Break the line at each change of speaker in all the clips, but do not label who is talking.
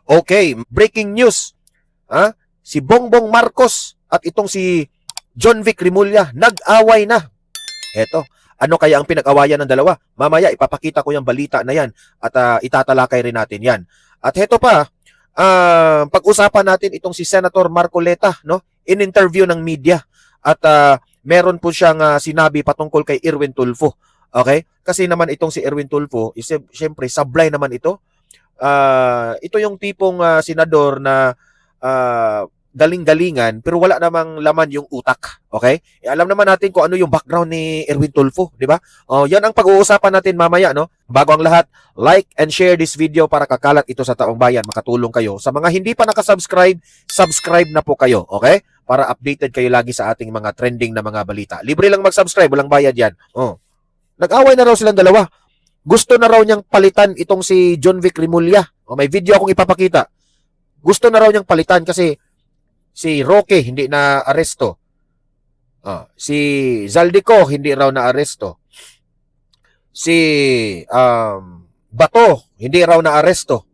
Okay, breaking news. Si Bongbong Marcos at itong si John Vic Rimulya nag-away na. Eto, ano kaya ang pinag-awayan ng dalawa? Mamaya ipapakita ko yung balita na yan at itatalakay rin natin yan. At heto pa, pag-usapan natin itong si Senator Marcoleta, no? In-interview ng media at meron po siyang sinabi patungkol kay Erwin Tulfo. Okay? Kasi naman itong si Erwin Tulfo, siyempre sablay naman ito. Ito yung tipong senador na galing-galingan pero wala namang laman yung utak. Okay? Alam naman natin kung ano yung background ni Erwin Tulfo, di ba? Yan ang pag-uusapan natin mamaya, no? Bago ang lahat, like and share this video para kakalat ito sa taong bayan, makatulong kayo. Sa mga hindi pa nakasubscribe, subscribe na po kayo, okay? Para updated kayo lagi sa ating mga trending na mga balita. Libre lang mag-subscribe, walang bayad yan. Nag-away na raw silang dalawa. Gusto na raw niyang palitan itong si John Vic Rimulya. May video akong ipapakita. Gusto na raw niyang palitan kasi si Roque hindi na aresto. Si Zaldico hindi raw na aresto. Si Bato hindi raw na aresto.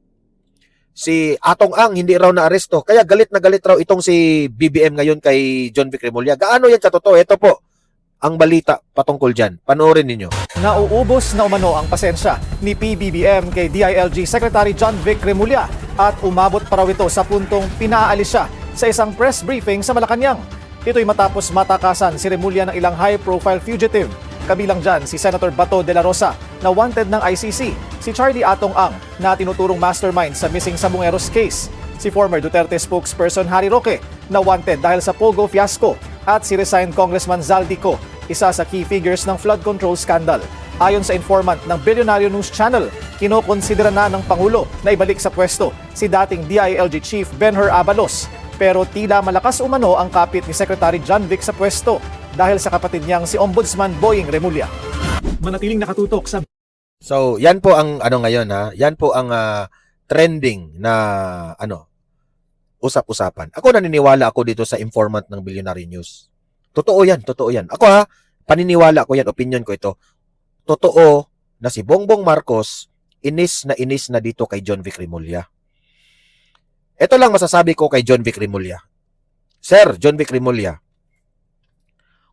Si Atong Ang hindi raw na aresto. Kaya galit na galit raw itong si BBM ngayon kay John Vic Rimulya. Gaano yan katotoo? Ito po ang balita patungkol dyan. Panoorin ninyo.
Nauubos na umano ang pasensya ni PBBM kay DILG Secretary John Vic Rimulya at umabot pa raw ito sa puntong pinaalis siya sa isang press briefing sa Malacanang. Ito'y matapos matakasan si Rimulya ng ilang high-profile fugitive. Kabilang dyan si Senator Bato de la Rosa na wanted ng ICC, si Charlie Atong Ang na tinuturong mastermind sa missing Sabongeros case, si former Duterte spokesperson Harry Roque na wanted dahil sa Pogo fiasco at si resigned Congressman Zaldico, isa sa key figures ng flood control scandal. Ayon sa informant ng Billionaire News Channel, kinokonsidera na ng Pangulo na ibalik sa pwesto si dating DILG Chief Benhur Abalos. Pero tila malakas umano ang kapit ni Secretary John Vic sa pwesto dahil sa kapatid niyang si Ombudsman Boying Rimulya. Manatiling nakatutok sa...
So, yan po ang ngayon Yan po ang trending na usap-usapan. Ako naniniwala ako dito sa informant ng Billionaire News. Totoo yan. Ako paniniwala ko yan, opinion ko ito. Totoo na si Bongbong Marcos inis na dito kay John Vic Rimulya. Ito lang masasabi ko kay John Vic Rimulya. Sir, John Vic Rimulya,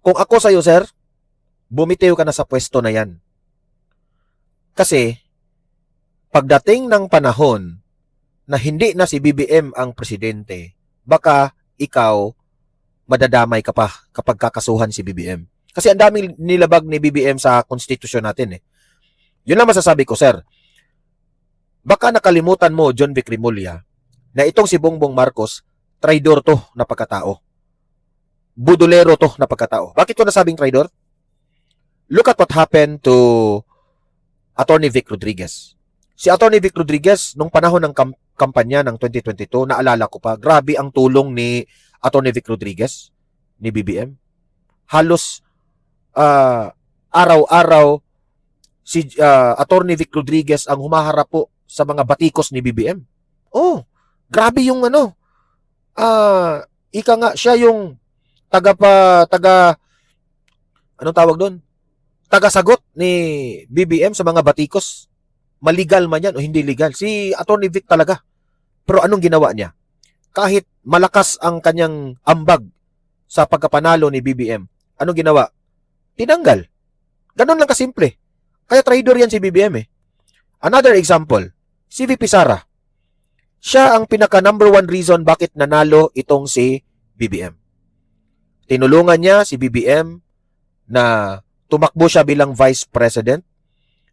kung ako sa'yo, sir, bumitiw ka na sa pwesto na yan. Kasi, pagdating ng panahon na hindi na si BBM ang presidente, baka ikaw madadamay ka pa kapag kakasuhan si BBM. Kasi ang daming nilabag ni BBM sa konstitusyon natin. Yun lang masasabi ko, sir. Baka nakalimutan mo, John Vic Rimulya, na itong si Bongbong Marcos, traidor to na pagkatao. Budolero to na pagkatao. Bakit ko nasabing traidor? Look at what happened to Attorney Vic Rodriguez. Si Attorney Vic Rodriguez, nung panahon ng kampanya ng 2022, naalala ko pa, grabe ang tulong ni Attorney Vic Rodriguez, ni BBM. Halos araw-araw si Attorney Vic Rodriguez ang humaharap po sa mga batikos ni BBM. Grabe yung ika nga, siya yung anong tawag doon? Tagasagot ni BBM sa mga batikos. Maligal man yan o hindi legal. Si Attorney Vic talaga. Pero anong ginawa niya? Kahit malakas ang kanyang ambag sa pagkapanalo ni BBM, anong ginawa? Tinanggal. Ganon lang kasimple. Kaya traidor yan si BBM . Another example, si VP Sara. Siya ang pinaka number one reason bakit nanalo itong si BBM. Tinulungan niya si BBM na tumakbo siya bilang Vice President.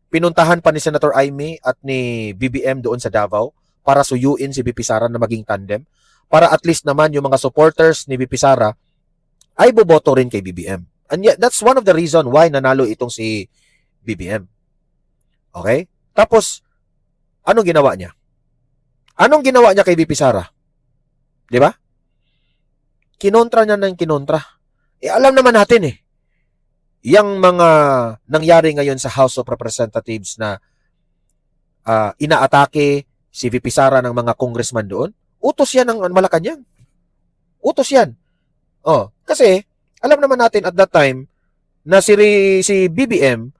Pinuntahan pa ni Senator Amy at ni BBM doon sa Davao para suyuin si VP Sara na maging tandem. Para at least naman yung mga supporters ni VP Sara ay boboto rin kay BBM. And yet, that's one of the reason why nanalo itong si BBM. Okay? Tapos, anong ginawa niya? Anong ginawa niya kay VP Sara? Di ba? Kinontra niya ng kinontra. Alam naman natin yang mga nangyari ngayon sa House of Representatives na inaatake si VP Sara ng mga congressman doon, utos yan ng Malacanang. Utos yan. Kasi, alam naman natin at that time na si BBM,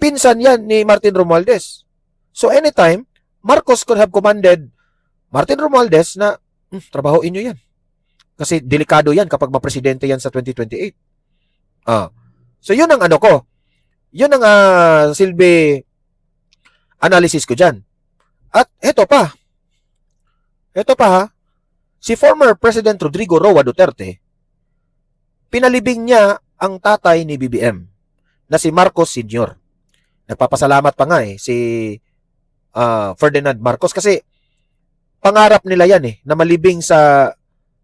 pinsan yan ni Martin Romualdez. So anytime, Marcos could have commanded Martin Romualdez na trabahoin nyo yan. Kasi delikado yan kapag mapresidente yan sa 2028. So yun ang ano ko. Yun ang silbi analysis ko dyan. At eto pa ha, si former President Rodrigo Roa Duterte, pinalibing niya ang tatay ni BBM na si Marcos Sr. Nagpapasalamat pa nga si Ferdinand Marcos kasi pangarap nila yan na malibing sa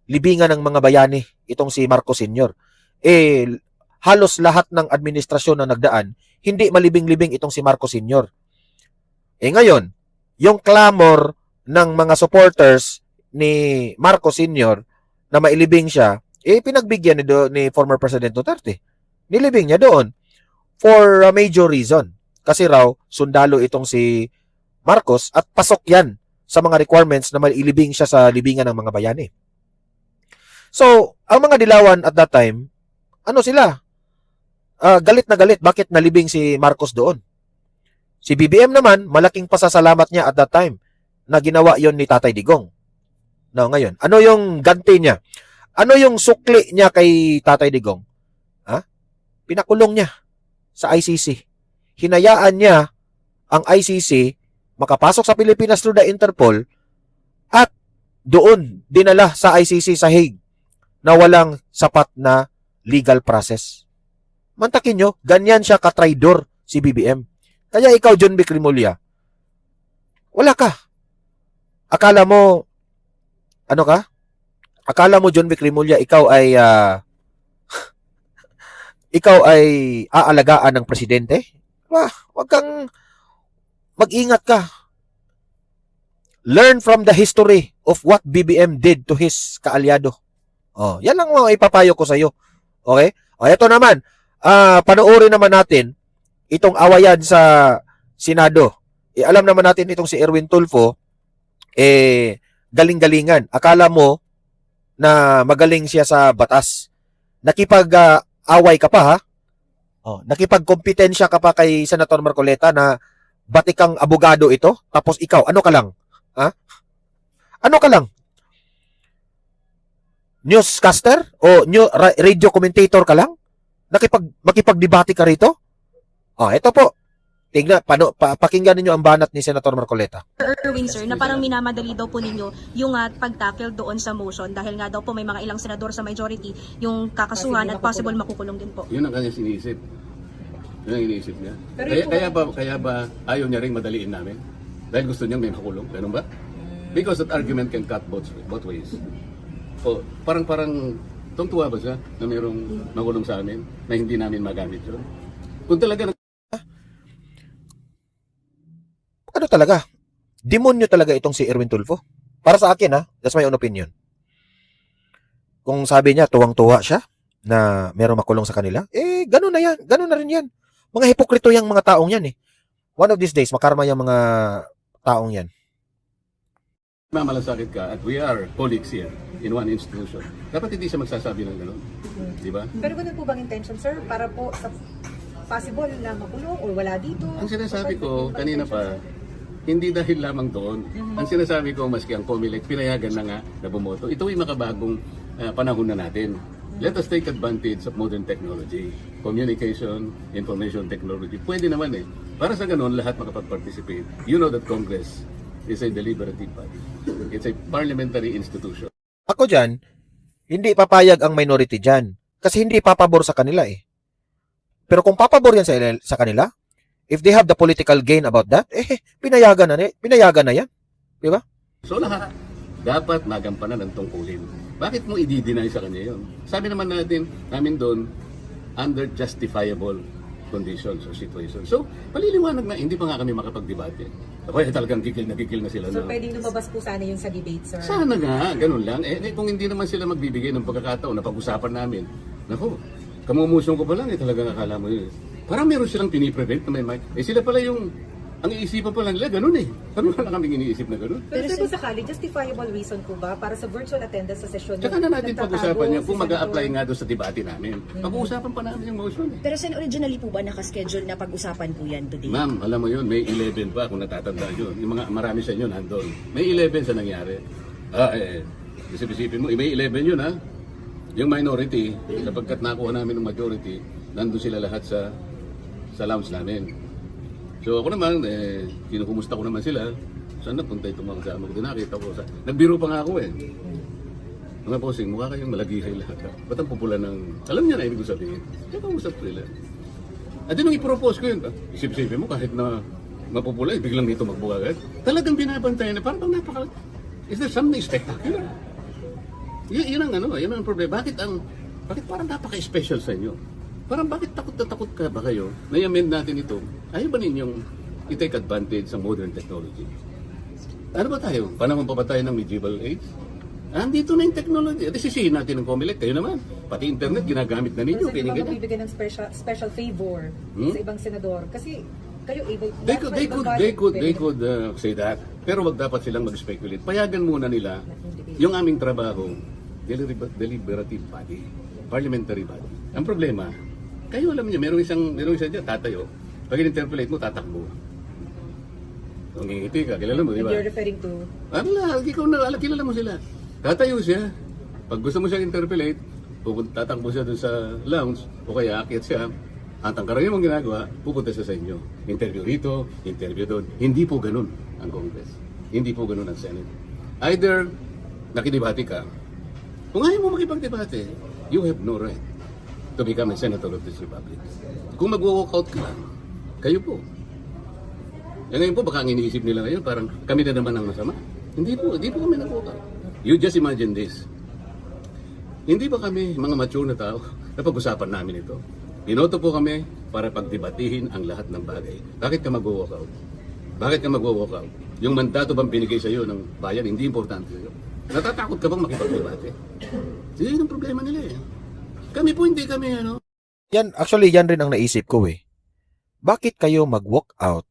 libingan ng mga bayani itong si Marcos Sr. Halos lahat ng administrasyon na nagdaan, hindi malibing-libing itong si Marcos Sr. Ngayon, yung clamor ng mga supporters ni Marcos Sr. na mailibing siya, pinagbigyan ni former President Duterte. Nilibing niya doon for a major reason. Kasi raw, sundalo itong si Marcos at pasok yan sa mga requirements na mailibing siya sa libingan ng mga bayani. So, ang mga dilawan at that time, ano sila? Galit na galit. Bakit nalibing si Marcos doon? Si BBM naman, malaking pasasalamat niya at that time na ginawa yon ni Tatay Digong. Now, ngayon, ano yung ganti niya? Ano yung sukli niya kay Tatay Digong? Pinakulong niya sa ICC. Hinayaan niya ang ICC makapasok sa Pilipinas through the Interpol at doon dinala sa ICC sa Hague na walang sapat na legal process. Mantakin nyo, ganyan siya katraidor si BBM. Kaya ikaw, John Vic Remulla, wala ka. Akala mo, ano ka? Akala mo, John Vic Remulla, ikaw ay aalagaan ng presidente? Wag kang mag-ingat ka. Learn from the history of what BBM did to his kaalyado. Yan lang mga ipapayo ko sa iyo. Okay? Ito naman, panoorin naman natin itong awayan sa Senado. Alam naman natin itong si Erwin Tulfo, galing-galingan. Akala mo na magaling siya sa batas. Nakipag-away ka pa ha? Nakipagkompetensya ka pa kay Senator Marcoleta na batikang abogado ito, tapos ikaw, ano ka lang? Ano ka lang? Newscaster? O radio commentator ka lang? Makipagdebate ka rito? Ito po. Tingnan, pakinggan ninyo ang banat ni Senator Marcoleta.
Erwin sir, na parang minamadali daw po ninyo yung pag-tackle doon sa motion dahil nga daw po may mga ilang senador sa majority yung kakasuhan at possible makukulong din po.
Yun ang kanyang iniisip. Yun ang iniisip niya. Kaya ba ayaw niya rin madaliin namin? Dahil gusto niyang may makulong. Ganun ba? Because that argument can cut both ways. Parang tungtuwa ba siya na mayroong makulong sa amin na hindi namin magamit yun? Kung talaga
ano talaga? Demonyo talaga itong si Erwin Tulfo. Para sa akin that's my own opinion. Kung sabi niya, tuwang-tuwa siya na merong makulong sa kanila, ganun na yan. Ganun na rin yan. Mga hipokrito yung mga taong yan One of these days, makarma yung mga taong yan.
mamalasakit ka at we are colleagues here in one institution. Dapat hindi siya magsasabi ng gano'n. Di ba?
Pero ganun po bang intention, sir? Para po sa possible na makulong o wala dito?
Ang sinasabi ko kanina pa, hindi dahil lamang doon. Ang sinasabi ko, maski ang COMELEC, pinayagan na nga na bumoto. Ito ay makabagong panahon na natin. Let us take advantage of modern technology. Communication, information technology. Pwede naman Para sa ganun, lahat makapag-participate. You know that Congress is a deliberative body. It's a parliamentary institution.
Ako dyan, hindi papayag ang minority dyan. Kasi hindi papabor sa kanila Pero kung papabor yan sa kanila, if they have the political gain about that, pinayagan na yan. Di ba?
So lahat, dapat magampanan ng tungkulin. Bakit mo i-deny sa kanya yun? Sabi naman namin doon, under justifiable conditions or situations. So, paliliwanag na, hindi pa nga kami makapag-debate. Ako talagang gigil na sila.
So, pwedeng lumabas po sana yun sa debate, sir?
Sana nga, ganun lang. Kung hindi naman sila magbibigay ng pagkakataon na pag-usapan namin, naku, kamumusong ko pa lang, talagang akala mo yun. Parang meron silang piniprevent na may mic. Sila pala yung Ang iisipan pa lang nila, ganun eh. Pero wala kaming iniisip na ganun.
Pero sir, kung sakali, justifiable reason po ba para sa virtual attendance sa sesyon?
Tsaka na natin
nagtatago
pag-usapan yan
si
kung mag-a-apply
Senator?
nga doon sa debate namin. Pag-uusapan pa namin yung motion eh.
Pero Sen, originally po ba nakaschedule na pag-usapan po yan today?
Ma'am, alam mo yun, may 11 pa kung natatandaan yun. Yung mga marami sa inyo nandun. May 11 sa nangyari. Isip-isipin mo, may 11 yun ha. Yung minority, sapagkat nakuha namin ng majority, nandun sila lahat sa lounge namin. So ako naman, kinukumusta ko naman sila. Saan napunta itong mga kasama ko? Nakita ko. Nagbiro pa nga ako eh. Mga posing, mukha kayong malagihay lahat. Ba't ang pupula ng... Alam niya na ibig ko sabihin. Kaya kausap ko sila. At nung i-propose ko yun, isip-isipin mo kahit na mapupula, biglang dito magbuka agad. Talagang binabantayan na parang napaka... Is there something spectacular? Yun ang ano, yun ang problema. Bakit parang napaka-special sa inyo? Parang bakit takot na takot ka ba kayo na i-amend natin ito? Ayaw ba ninyong i-take advantage sa modern technology? Ano ba tayo? Panahon pa ba tayo ng medieval age? Andito na yung technology. At sisihin natin ng COMELEC. Kayo naman. Pati internet ginagamit na ninyo.
Pero sir, di ba
Ganyan.
magbibigay ng special favor sa ibang senador? Kasi kayo able...
They could say that. Pero wag dapat silang mag-speculate. Payagan muna nila yung aming trabaho, deliberative body, parliamentary body. Ang problema, kayo alam niyo, meron isang dyan, tatayo. Pag in-interpolate mo, tatakbo. Kung ngingiti ka, kilala mo, di
And
ba?
you're referring to...
Ikaw na, kilala mo sila. Tatayo siya. Pag gusto mo siyang interpolate, tatakbo siya dun sa lounge, o kaya aakyat siya, ang karamihan mong ginagawa, pupunta siya sa inyo. Interview rito, interview doon. Hindi po ganun ang Congress. Hindi po ganun ang Senate. Either nakidebate ka, kung ayaw mo makipagdebate, you have no right to become a senator of this republic. Kung mag-walk out ka, kayo po. E ngayon po, baka ang iniisip nila ngayon, parang kami na naman ang masama. Hindi po kami nag-walk out. You just imagine this. Hindi ba kami mga mature na tao na pag-usapan namin ito? Binoto po kami para pagdebatihin ang lahat ng bagay. Bakit ka mag-walk out? Bakit ka mag-walk out? Yung mandato bang binigay sa iyo ng bayan, hindi importante sa iyo. Natatakot ka bang makipagdebate? Yun ang problema nila eh. Kami po hindi kami
Yan, actually, yan rin ang naisip ko eh. Bakit kayo mag-walk out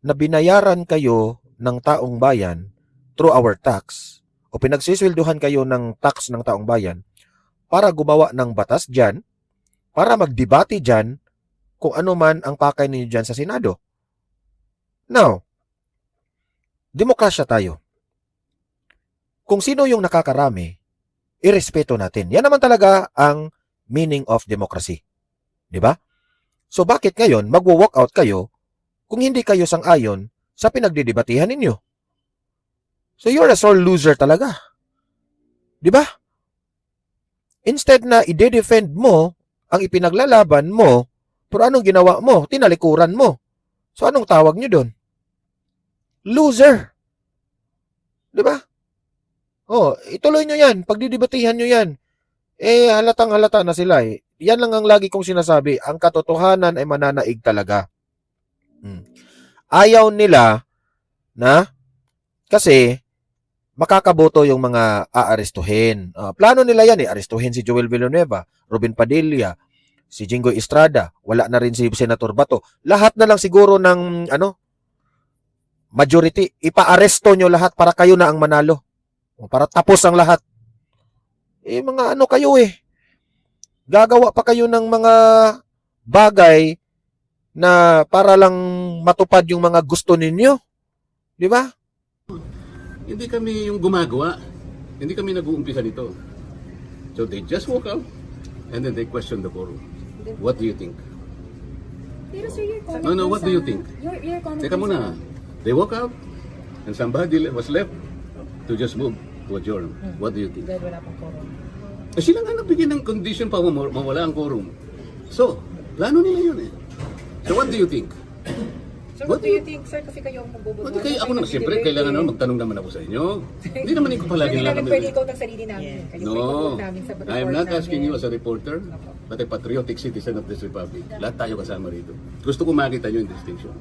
na binayaran kayo ng taong bayan through our tax o pinagsiswelduhan kayo ng tax ng taong bayan para gumawa ng batas dyan, para magdebate dyan kung ano man ang pakay ninyo dyan sa Senado. Now, demokrasya tayo. Kung sino yung nakakarami, irespeto natin. Yan naman talaga ang meaning of democracy. Di ba? So bakit ngayon magwo-walk out kayo kung hindi kayo sang-ayon sa pinagdidebatihan ninyo? So you're a sore loser talaga. Di ba? Instead na i-defend mo ang ipinaglalaban mo, pero anong ginawa mo? Tinalikuran mo. So anong tawag nyo doon? Loser. Di ba? Oh, ituloy nyo yan. Pagdidebatihan nyo yan. Halatang halata na sila eh. Yan lang ang lagi kong sinasabi. Ang katotohanan ay mananaig talaga. Ayaw nila na kasi makakaboto yung mga aarestuhin. Plano nila yan eh. Arestuhin si Joel Villanueva, Robin Padilla, si Jinggoy Estrada. Wala na rin si Senator Bato. Lahat na lang siguro ng majority. Ipa-aresto nyo lahat para kayo na ang manalo. Para tapos ang lahat. Mga kayo eh. Gagawa pa kayo ng mga bagay na para lang matupad yung mga gusto ninyo. Di ba?
Hindi kami yung gumagawa. Hindi kami nag-uumpisa nito. So they just walk out and then they question the quorum. What do you think?
Pero sir, your comment
No, what do you think?
Your comment
Teka muna. They walk out and somebody was left to just move to adjourn. What do you think?
Dahil wala pang quorum.
Sila nga nagbigay ng condition pa mawala ang quorum. So, plano nila yun eh. So what do you think?
So what do you think, sir? Kasi kayo ang magbubutuhan.
What kayo, ako na, siyempre, kailangan naman magtanong naman ako sa inyo. Hindi naman ko palagi
Hindi
lang
namin
kami.
pwede ikaw ng sarili namin. Kayo po
No,
yung namin sa report
I am not
namin.
asking you as a reporter, but a patriotic citizen of this republic. Lahat tayo kasama rito. Gusto ko makita nyo yung distinction.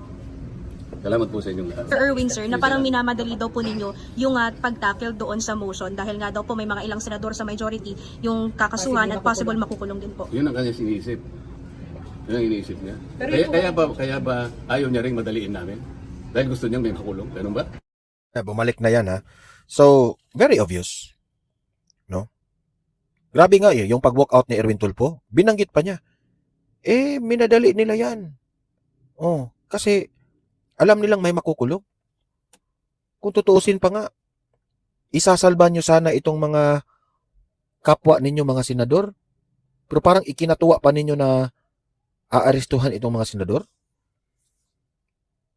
Salamat po sa inyong lahat.
Sir Erwin, sir, na parang minamadali daw po ninyo yung pag-tackle doon sa motion dahil nga daw po may mga ilang senador sa majority yung kakasuhan at possible makukulong din po.
Yun ang kanyang iniisip. Yun ang iniisip niya.
Pero
Kaya ba ayaw niya rin madaliin namin? Dahil gusto niyang may makulong. Ganun ba?
Bumalik na yan ha. So, very obvious. No? Grabe nga yung pag-walk out ni Erwin Tulfo, binanggit pa niya. Minadali nila yan. Kasi alam nilang may makukulong. Kung tutuusin pa nga, isasalba nyo sana itong mga kapwa ninyo mga senador. Pero parang ikinatuwa pa ninyo na aarestuhan itong mga senador.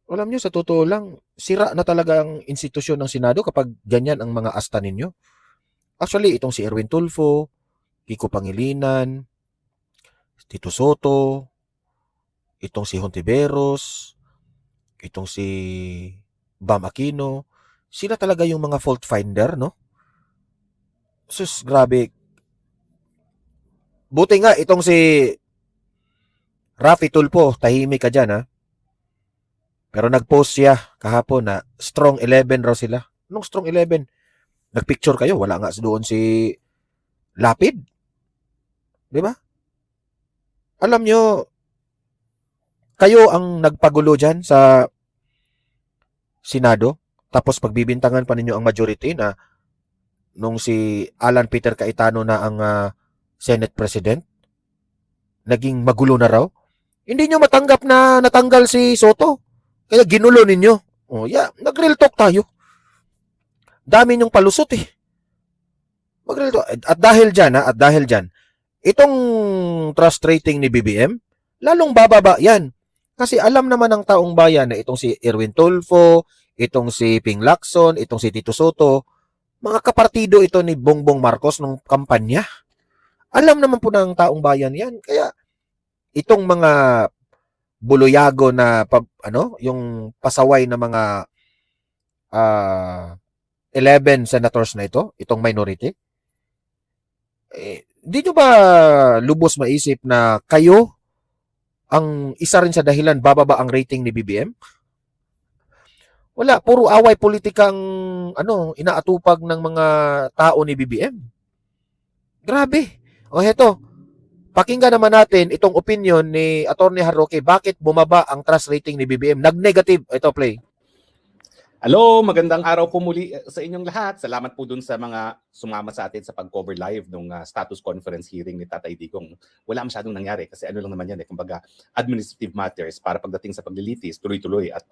Alam nyo, sa totoo lang, sira na talaga ang institusyon ng Senado kapag ganyan ang mga asta ninyo. Actually, itong si Erwin Tulfo, Kiko Pangilinan, Tito Soto, itong si Hontiveros, itong si Bam Aquino, sila talaga yung mga fault finder, no? Sus, grabe. Buti nga, itong si Raffy Tulfo, tahimik ka dyan, ha? Pero nag-post siya kahapon na strong 11 raw sila. Anong strong 11? Nagpicture kayo, wala nga doon si Lapid. Di ba? Alam nyo, kayo ang nagpagulo dyan sa Senado, tapos pagbibintangan pa ninyo ang majority na nung si Alan Peter Cayetano na ang Senate President, naging magulo na raw. Hindi nyo matanggap na natanggal si Soto. Kaya ginulo ninyo. Nag-real talk tayo. Dami nyong palusot eh. Mag-real talk. At dahil dyan, itong trust rating ni BBM, lalong bababa yan. Kasi alam naman ng taong bayan na itong si Erwin Tulfo, itong si Ping Lacson, itong si Tito Soto, mga kapartido ito ni Bongbong Marcos nung kampanya. Alam naman po ng taong bayan yan. Kaya itong mga buluyago na yung pasaway na mga 11 senators na itong minority, di nyo ba lubos maisip na kayo ang isa rin sa dahilan bababa ang rating ni BBM? Wala, puro away politikang inaatupag ng mga tao ni BBM. Grabe. Heto, pakinggan naman natin itong opinion ni Atty. Harroque. Bakit bumaba ang trust rating ni BBM? Nag-negative. Ito, play.
Hello, magandang araw po muli sa inyong lahat. Salamat po dun sa mga sumama sa atin sa pag-cover live ng status conference hearing ni Tatay Digong. Wala masyadong nangyari kasi lang naman yan kumbaga administrative matters para pagdating sa paglilitis, tuloy-tuloy at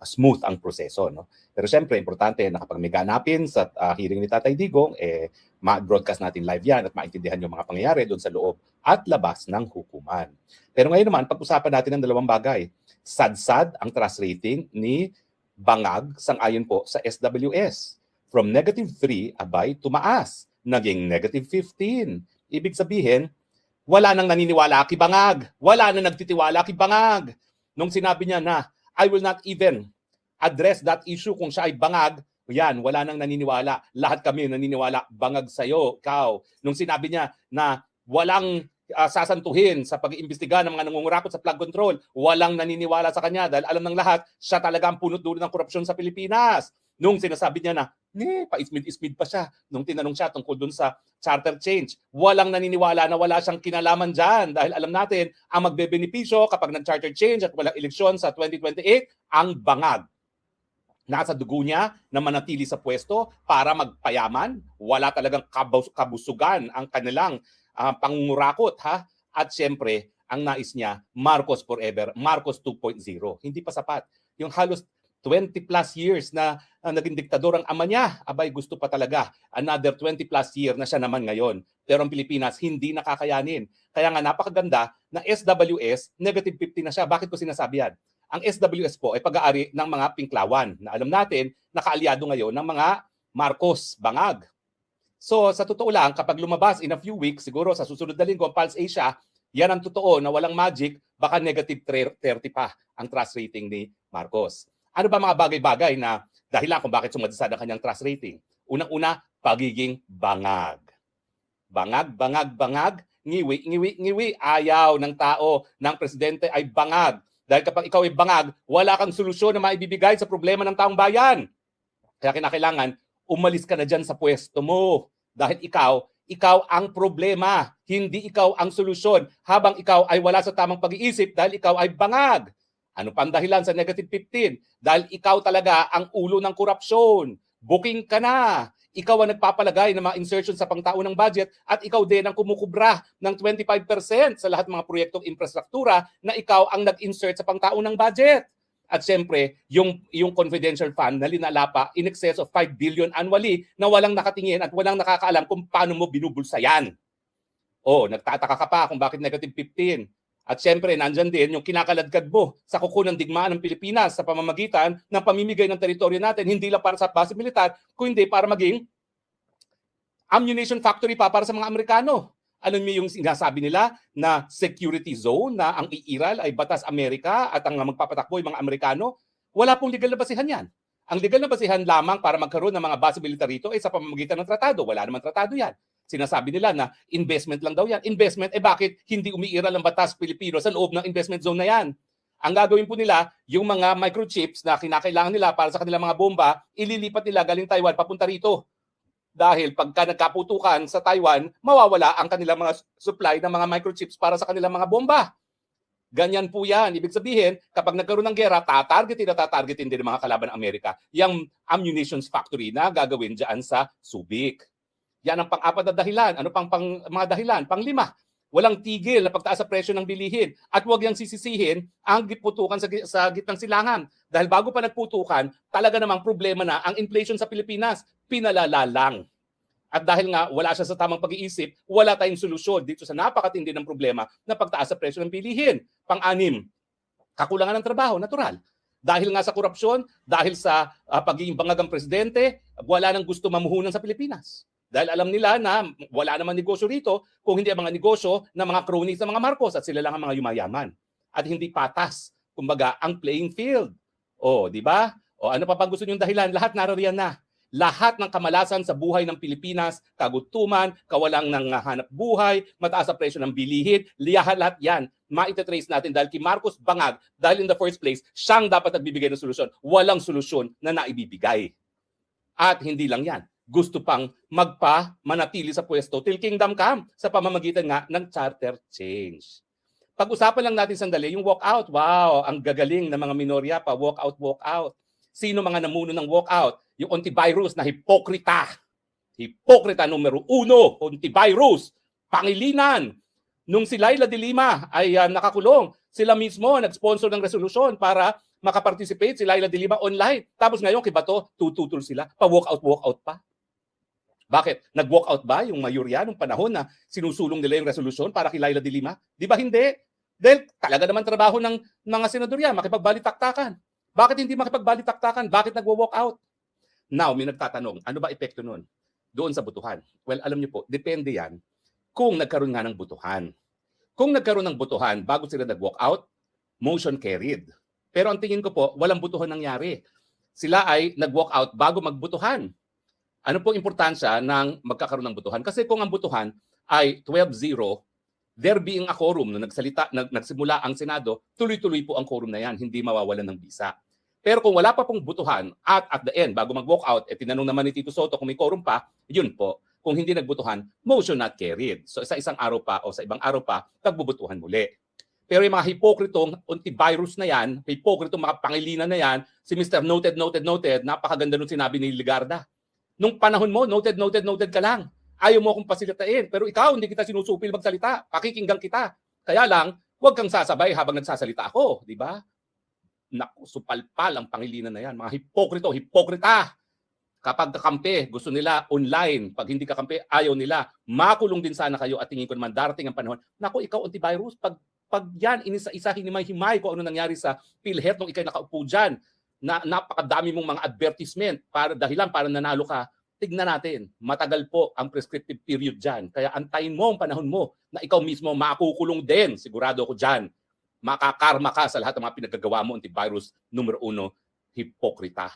smooth ang proseso. No? Pero syempre, importante na kapag may ganapin sa hearing ni Tatay Digong, ma-broadcast natin live yan at maintindihan yung mga pangyayari doon sa loob at labas ng hukuman. Pero ngayon naman, pag-usapan natin ng dalawang bagay. Sad-sad ang trust rating ni Bangag sang-ayon po sa SWS. From -3, abay, tumaas. Naging -15. Ibig sabihin, wala nang naniniwala kay Bangag. Wala nang nagtitiwala kay Bangag. Nung sinabi niya na, I will not even address that issue kung siya ay Bangag, yan, wala nang naniniwala. Lahat kami naniniwala, Bangag sa'yo, ikaw. Nung sinabi niya na walang sasantuhin sa pag-iimbestiga ng mga nangungurakot sa flood control. Walang naniniwala sa kanya dahil alam ng lahat, siya talaga ang punot-dulo ng korupsyon sa Pilipinas. Nung sinasabi niya na, pa-ismid-ismid pa siya. Nung tinanong siya tungkol dun sa charter change, walang naniniwala na wala siyang kinalaman dyan dahil alam natin, ang magbebenepisyo kapag nag-charter change at walang eleksyon sa 2028, ang Bangag. Nasa dugo niya na manatili sa pwesto para magpayaman. Wala talagang kabusugan ang kanilang pangungurakot ha, at siyempre ang nais niya Marcos forever, Marcos 2.0. Hindi pa sapat. Yung halos 20 plus years na naging diktador ang ama niya, abay gusto pa talaga another 20 plus year na siya naman ngayon. Pero ang Pilipinas hindi nakakayanin. Kaya nga napakaganda na SWS -50 na siya. Bakit ko sinasabi yan? Ang SWS po ay pag-aari ng mga Pinklawan na alam natin nakaalyado ngayon ng mga Marcos Bangag. So sa totoo lang, kapag lumabas in a few weeks, siguro sa susunod na linggo, Pulse Asia, yan ang totoo na walang magic, baka -30 pa ang trust rating ni Marcos. Ano ba mga bagay-bagay na dahilan kung bakit sumadasad ang kanyang trust rating? Unang-una, pagiging bangag. Bangag, bangag, bangag, ngiwi, ngiwi, ngiwi. Ayaw ng tao, ng presidente ay bangag. Dahil kapag ikaw ay bangag, wala kang solusyon na maibibigay sa problema ng taong bayan. Kaya kinakailangan, umalis ka na dyan sa pwesto mo. Dahil ikaw ang problema, hindi ikaw ang solusyon. Habang ikaw ay wala sa tamang pag-iisip dahil ikaw ay bangag. Ano pang dahilan sa negative 15? Dahil ikaw talaga ang ulo ng korupsyon. Booking ka na. Ikaw ang nagpapalagay ng mga insertion sa pangtaunang budget at ikaw din ang kumukubra ng 25% sa lahat ng mga proyektong infrastruktura na ikaw ang nag-insert sa pangtaunang budget. At siyempre, yung confidential fund na linalapa in excess of 5 billion annually na walang nakatingin at walang nakakaalam kung paano mo binubulsa yan. Nagtataka ka pa kung bakit negative 15. At siyempre, nandyan din yung kinakaladkad mo sa kuko ng digmaan ng Pilipinas sa pamamagitan ng pamimigay ng teritoryo natin, hindi lang para sa base militar, kundi para maging ammunition factory pa para sa mga Amerikano. Ano yung sinasabi nila na security zone na ang iiral ay Batas Amerika at ang magpapatakbo ay mga Amerikano? Wala pong legal na basihan yan. Ang legal na basihan lamang para magkaroon ng mga base militar rito ay sa pamamagitan ng tratado. Wala naman tratado yan. Sinasabi nila na investment lang daw yan. Investment, bakit hindi umiiral ang batas Pilipino sa loob ng investment zone na yan? Ang gagawin po nila, yung mga microchips na kinakailangan nila para sa kanilang mga bomba, ililipat nila galing Taiwan papunta rito. Dahil pagka nagkaputukan sa Taiwan, mawawala ang kanilang mga supply ng mga microchips para sa kanilang mga bomba. Ganyan po yan. Ibig sabihin, kapag nagkaroon ng gera, tatargetin din ng mga kalaban ng Amerika yung ammunitions factory na gagawin dyan sa Subic. Yan ang pang-apat na dahilan. Ano pang mga dahilan? Pang-5, walang tigil na pagtaas sa presyo ng bilihin at huwag yang sisisihin ang putukan sa gitnang silangan. Dahil bago pa nagputukan, talaga namang problema na ang inflation sa Pilipinas, pinalala lang. At dahil nga wala siya sa tamang pag-iisip, wala tayong solusyon dito sa napakatindi ng problema na pagtaas sa presyo ng bilihin. Pang-6, kakulangan ng trabaho, natural. Dahil nga sa korupsyon, dahil sa pagiging bangagang presidente, wala nang gusto mamuhunan sa Pilipinas. Dahil alam nila na wala namang negosyo rito kung hindi ang mga negosyo ng mga cronies ng mga Marcos at sila lang ang mga yumayaman. At hindi patas, kumbaga, ang playing field. Di ba? Ano pa bang gusto niyong dahilan? Lahat narariyan na. Lahat ng kamalasan sa buhay ng Pilipinas, kagutuman, kawalang ng hanap buhay, mataas sa presyo ng bilihin, lahat yan, maitatrace natin dahil kay Marcos bangag, dahil in the first place, siyang dapat nagbibigay ng solusyon. Walang solusyon na naibibigay. At hindi lang yan. Gusto pang manatili sa pwesto till kingdom come sa pamamagitan nga ng charter change. Pag-usapan lang natin sandali yung walkout. Wow, ang gagaling ng mga minorya pa, walkout. Sino mga namuno ng walkout? Yung Ontivirus na hipokrita. Hipokrita numero 1, Ontivirus. Pangilinan. Nung si Laila de Lima ay nakakulong, sila mismo nag-sponsor ng resolusyon para makaparticipate si Laila de Lima online. Tapos ngayon kay Bato, tututol sila, walkout pa. Bakit? Nag-walkout ba yung mayorya nung panahon na sinusulong nila yung resolusyon para kay Laila de Lima? Di ba hindi? Dahil talaga naman trabaho ng mga senador yan, makipagbalitaktakan. Bakit hindi makipagbalitaktakan? Bakit nag-walkout? Now, may nagtatanong, ano ba epekto nun? Doon sa butuhan. Well, alam niyo po, depende yan kung nagkaroon nga ng butuhan. Kung nagkaroon ng butuhan bago sila nag-walkout, motion carried. Pero ang tingin ko po, walang butuhan nangyari. Sila ay nag-walkout bago magbutuhan. Ano po importansya ng magkakaroon ng butuhan? Kasi kung ang butuhan ay 12-0, there being a quorum na nagsimula ang Senado, tuloy-tuloy po ang quorum na yan, hindi mawawalan ng bisa. Pero kung wala pa pong butuhan at the end, bago mag-walkout, tinanong naman ni Tito Soto kung may quorum pa, yun po. Kung hindi nagbutuhan, motion not carried. So sa isang araw pa o sa ibang araw pa, pagbubutuhan muli. Pero yung mga hipokritong Ontivirus na yan, hipokritong mga pangilinan na yan, si Mr. Noted, napakaganda nung sinabi ni Ligarda. Nung panahon mo, noted ka lang. Ayaw mo akong pasilitain. Pero ikaw, hindi kita sinusupil magsalita. Pakikinggan kita. Kaya lang, huwag kang sasabay habang nagsasalita ako. Di ba? Naku, supalpal ang pangilinan na yan. Mga hipokrita. Kapag kakampi, gusto nila online. Pag hindi kakampi, ayaw nila. Makulong din sana kayo at tingin ko naman darating ang panahon. Naku, ikaw Ontivirus, pag yan, inisa-isa hinimay-himay kung ano nangyari sa PhilHealth nung ikay nakaupo dyan, na napakadami mong mga advertisement para nanalo ka, tignan natin. Matagal po ang prescriptive period dyan. Kaya antayin mo ang panahon mo na ikaw mismo makukulong din. Sigurado ako dyan. Makakarma ka sa lahat ng mga pinagagawa mo, Ontivirus, numero 1, hipokrita.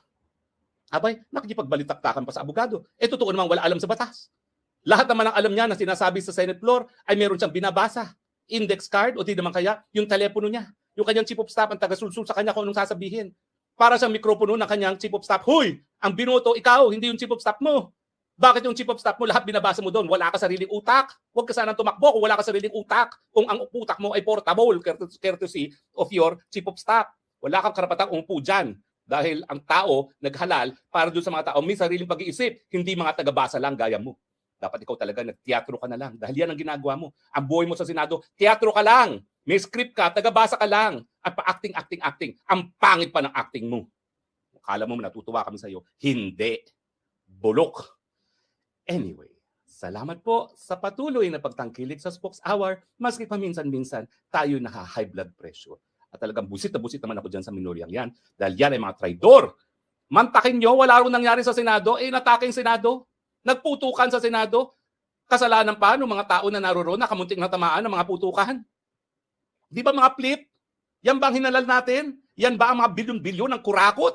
Abay, nakikipagbalitaktakan pa sa abogado. Totoo namang wala alam sa batas. Lahat naman ang alam niya na sinasabi sa Senate floor ay meron siyang binabasa. Index card o di naman kaya yung telepono niya. Yung kanyang chief of staff ang taga-sulsul sa kanya kung anong sasabihin. Para sa mikropono ng kanyang chief of staff, "Hoy, ang binoto ikaw, hindi yung chief of staff mo. Bakit yung chief of staff mo lahat binabasa mo doon? Wala ka sariling utak. Huwag ka sanang tumakbo kung wala ka sariling utak. Kung ang utak mo ay portable, courtesy of your chief of staff." Wala kang karapatang umupo dyan. Dahil ang tao naghalal para doon sa mga tao may sariling pag-iisip, hindi mga taga-basa lang gaya mo. Dapat ikaw talaga nagteatro ka na lang dahil yan ang ginagawa mo. Ang buhay mo sa Senado, teatro ka lang. May script ka, taga-basa ka lang. At pa-acting. Ang pangit pa ng acting mo. Akala mo natutuwa kami sa iyo. Hindi. Bulok. Anyway, salamat po sa patuloy na pagtangkilik sa Spokes Hour, maski paminsan-minsan tayo naka-high blood pressure. At talagang busit na busit naman ako dyan sa minoryang yan, dahil yan ay mga traidor. Mantakin nyo, wala rin nangyari sa Senado, natake yung Senado, nagputukan sa Senado, kasalanan pa ng mga tao na naroon, nakamuntik na tamaan ng mga putukan. Di ba mga flip? Yan ba ang hinalal natin? Yan ba ang mga bilyon-bilyon ng kurakot?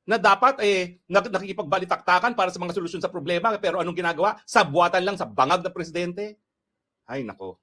Na dapat nakikipagbalitaktakan para sa mga solusyon sa problema, pero anong ginagawa? Sabwatan lang sa bangag na presidente. Ay nako.